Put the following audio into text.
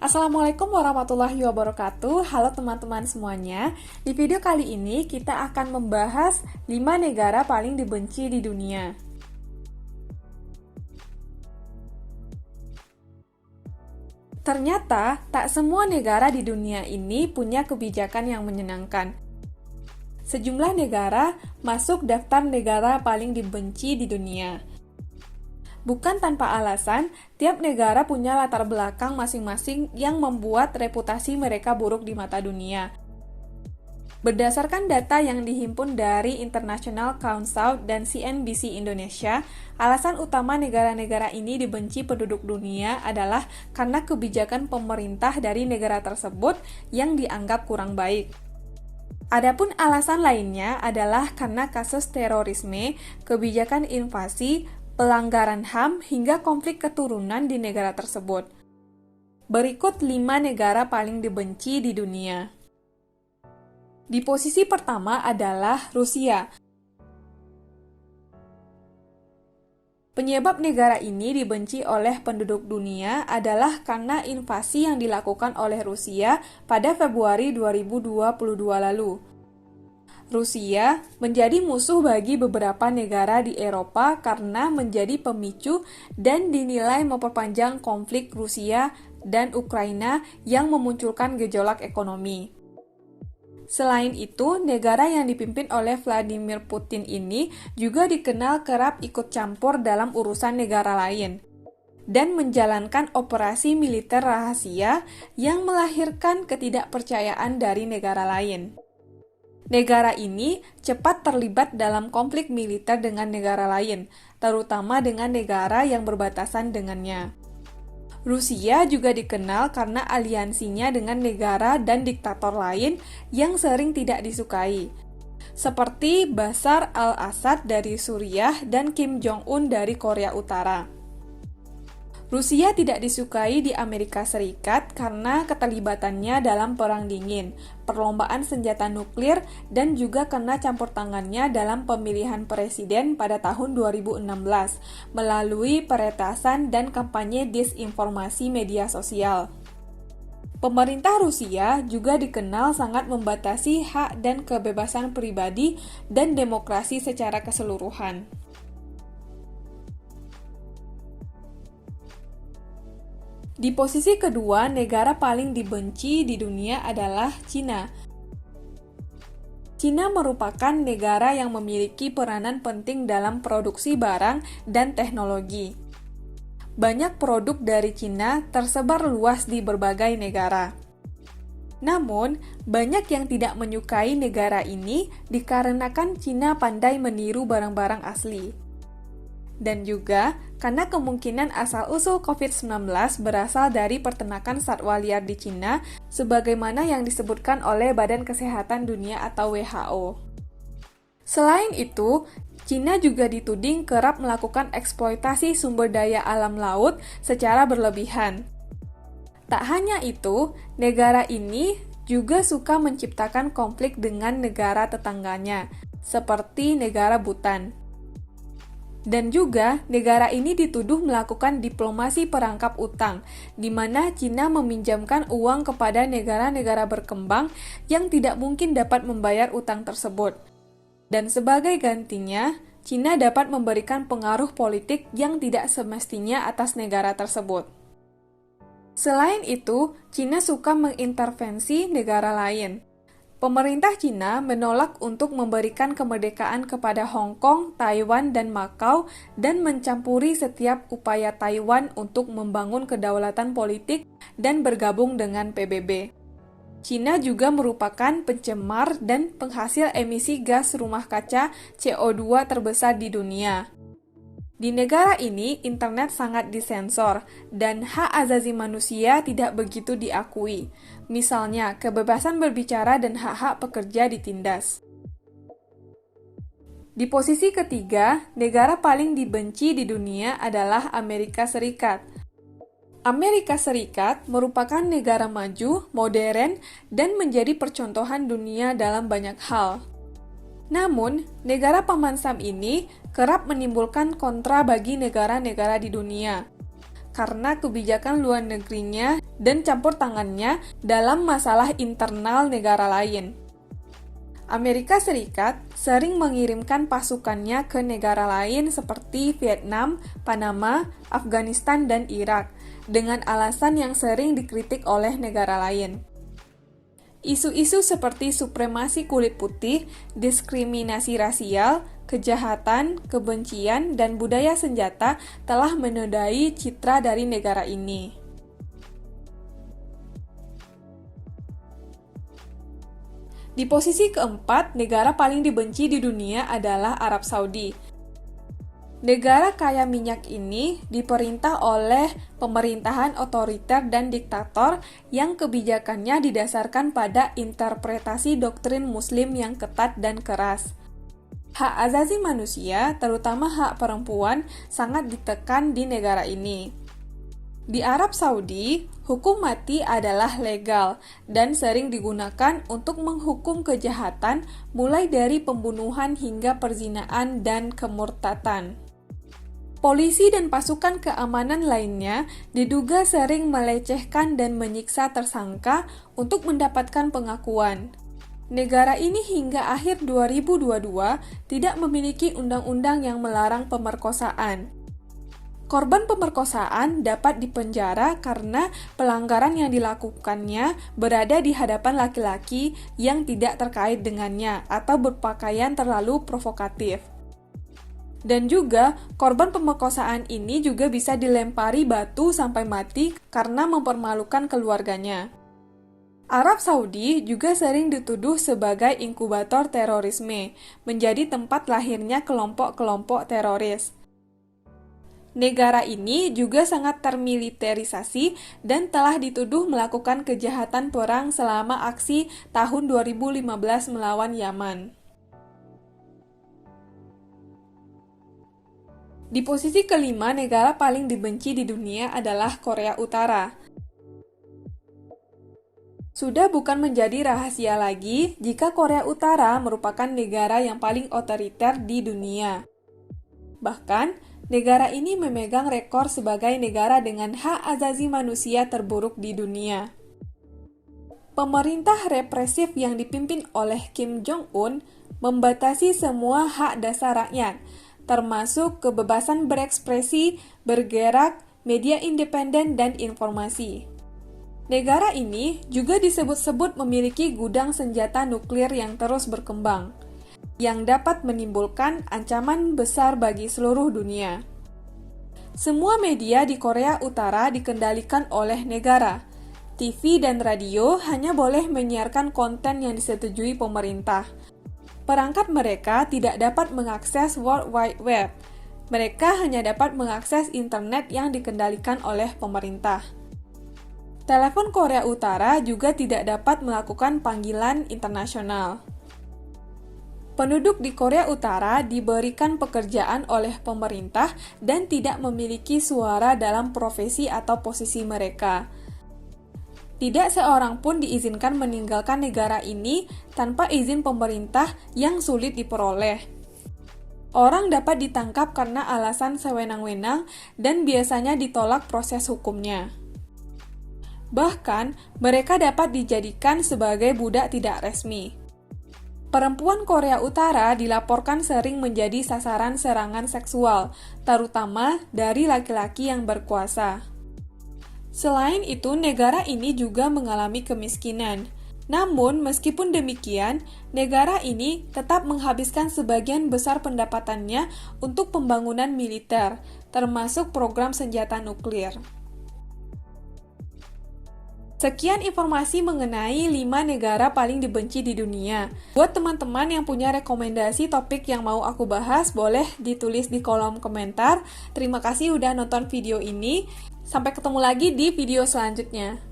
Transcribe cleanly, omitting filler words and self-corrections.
Assalamualaikum warahmatullahi wabarakatuh. Halo teman-teman semuanya. Di video kali ini kita akan membahas 5 negara paling dibenci di dunia. Ternyata, tak semua negara di dunia ini punya kebijakan yang menyenangkan. Sejumlah negara masuk daftar negara paling dibenci di dunia. Bukan tanpa alasan, tiap negara punya latar belakang masing-masing yang membuat reputasi mereka buruk di mata dunia. Berdasarkan data yang dihimpun dari International Council dan CNBC Indonesia, alasan utama negara-negara ini dibenci penduduk dunia adalah karena kebijakan pemerintah dari negara tersebut yang dianggap kurang baik. Adapun alasan lainnya adalah karena kasus terorisme, kebijakan invasi, pelanggaran HAM, hingga konflik keturunan di negara tersebut. Berikut 5 negara paling dibenci di dunia. Di posisi pertama adalah Rusia. Penyebab negara ini dibenci oleh penduduk dunia adalah karena invasi yang dilakukan oleh Rusia pada Februari 2022 lalu. Rusia menjadi musuh bagi beberapa negara di Eropa karena menjadi pemicu dan dinilai memperpanjang konflik Rusia dan Ukraina yang memunculkan gejolak ekonomi. Selain itu, negara yang dipimpin oleh Vladimir Putin ini juga dikenal kerap ikut campur dalam urusan negara lain dan menjalankan operasi militer rahasia yang melahirkan ketidakpercayaan dari negara lain. Negara ini cepat terlibat dalam konflik militer dengan negara lain, terutama dengan negara yang berbatasan dengannya. Rusia juga dikenal karena aliansinya dengan negara dan diktator lain yang sering tidak disukai, seperti Bashar al-Assad dari Suriah dan Kim Jong-un dari Korea Utara. Rusia tidak disukai di Amerika Serikat karena keterlibatannya dalam Perang Dingin, perlombaan senjata nuklir, dan juga karena campur tangannya dalam pemilihan presiden pada tahun 2016 melalui peretasan dan kampanye disinformasi media sosial. Pemerintah Rusia juga dikenal sangat membatasi hak dan kebebasan pribadi dan demokrasi secara keseluruhan. Di posisi kedua, negara paling dibenci di dunia adalah Cina. Cina merupakan negara yang memiliki peranan penting dalam produksi barang dan teknologi. Banyak produk dari Cina tersebar luas di berbagai negara. Namun, banyak yang tidak menyukai negara ini dikarenakan Cina pandai meniru barang-barang asli. Dan juga karena kemungkinan asal-usul COVID-19 berasal dari peternakan satwa liar di Cina, sebagaimana yang disebutkan oleh Badan Kesehatan Dunia atau WHO. Selain itu, Cina juga dituding kerap melakukan eksploitasi sumber daya alam laut secara berlebihan. Tak hanya itu, negara ini juga suka menciptakan konflik dengan negara tetangganya, seperti negara Bhutan. Dan juga, negara ini dituduh melakukan diplomasi perangkap utang, di mana Cina meminjamkan uang kepada negara-negara berkembang yang tidak mungkin dapat membayar utang tersebut. Dan sebagai gantinya, Cina dapat memberikan pengaruh politik yang tidak semestinya atas negara tersebut. Selain itu, Cina suka mengintervensi negara lain. Pemerintah Cina menolak untuk memberikan kemerdekaan kepada Hong Kong, Taiwan, dan Makau dan mencampuri setiap upaya Taiwan untuk membangun kedaulatan politik dan bergabung dengan PBB. Cina juga merupakan pencemar dan penghasil emisi gas rumah kaca CO2 terbesar di dunia. Di negara ini, internet sangat disensor, dan hak asasi manusia tidak begitu diakui. Misalnya, kebebasan berbicara dan hak-hak pekerja ditindas. Di posisi ketiga, negara paling dibenci di dunia adalah Amerika Serikat. Amerika Serikat merupakan negara maju, modern, dan menjadi percontohan dunia dalam banyak hal. Namun, negara paman Sam ini kerap menimbulkan kontra bagi negara-negara di dunia. karena kebijakan luar negerinya dan campur tangannya dalam masalah internal negara lain. Amerika Serikat sering mengirimkan pasukannya ke negara lain seperti Vietnam, Panama, Afghanistan, dan Irak, dengan alasan yang sering dikritik oleh negara lain. Isu-isu seperti supremasi kulit putih, diskriminasi rasial, kejahatan, kebencian, dan budaya senjata telah menodai citra dari negara ini. Di posisi keempat, negara paling dibenci di dunia adalah Arab Saudi. Negara kaya minyak ini diperintah oleh pemerintahan otoriter dan diktator yang kebijakannya didasarkan pada interpretasi doktrin Muslim yang ketat dan keras. Hak asasi manusia, terutama hak perempuan, sangat ditekan di negara ini. Di Arab Saudi, hukum mati adalah legal dan sering digunakan untuk menghukum kejahatan mulai dari pembunuhan hingga perzinaan dan kemurtatan. Polisi dan pasukan keamanan lainnya diduga sering melecehkan dan menyiksa tersangka untuk mendapatkan pengakuan. Negara ini hingga akhir 2022 tidak memiliki undang-undang yang melarang pemerkosaan. Korban pemerkosaan dapat dipenjara karena pelanggaran yang dilakukannya berada di hadapan laki-laki yang tidak terkait dengannya atau berpakaian terlalu provokatif. Dan juga, korban pemerkosaan ini juga bisa dilempari batu sampai mati karena mempermalukan keluarganya. Arab Saudi juga sering dituduh sebagai inkubator terorisme, menjadi tempat lahirnya kelompok-kelompok teroris. Negara ini juga sangat termiliterisasi dan telah dituduh melakukan kejahatan perang selama aksi tahun 2015 melawan Yaman. Di posisi kelima, negara paling dibenci di dunia adalah Korea Utara. Sudah bukan menjadi rahasia lagi jika Korea Utara merupakan negara yang paling otoriter di dunia. Bahkan, negara ini memegang rekor sebagai negara dengan hak asasi manusia terburuk di dunia. Pemerintah represif yang dipimpin oleh Kim Jong-un membatasi semua hak dasar rakyat, termasuk kebebasan berekspresi, bergerak, media independen, dan informasi. Negara ini juga disebut-sebut memiliki gudang senjata nuklir yang terus berkembang, yang dapat menimbulkan ancaman besar bagi seluruh dunia. Semua media di Korea Utara dikendalikan oleh negara. TV dan radio hanya boleh menyiarkan konten yang disetujui pemerintah. Perangkat mereka tidak dapat mengakses World Wide Web. Mereka hanya dapat mengakses internet yang dikendalikan oleh pemerintah. Telepon Korea Utara juga tidak dapat melakukan panggilan internasional. Penduduk di Korea Utara diberikan pekerjaan oleh pemerintah dan tidak memiliki suara dalam profesi atau posisi mereka. Tidak seorang pun diizinkan meninggalkan negara ini tanpa izin pemerintah yang sulit diperoleh. Orang dapat ditangkap karena alasan sewenang-wenang dan biasanya ditolak proses hukumnya. Bahkan, mereka dapat dijadikan sebagai budak tidak resmi. Perempuan Korea Utara dilaporkan sering menjadi sasaran serangan seksual, terutama dari laki-laki yang berkuasa. Selain itu, negara ini juga mengalami kemiskinan. Namun, meskipun demikian, negara ini tetap menghabiskan sebagian besar pendapatannya untuk pembangunan militer, termasuk program senjata nuklir. Sekian informasi mengenai 5 negara paling dibenci di dunia. Buat teman-teman yang punya rekomendasi topik yang mau aku bahas, boleh ditulis di kolom komentar. Terima kasih udah nonton video ini. Sampai ketemu lagi di video selanjutnya.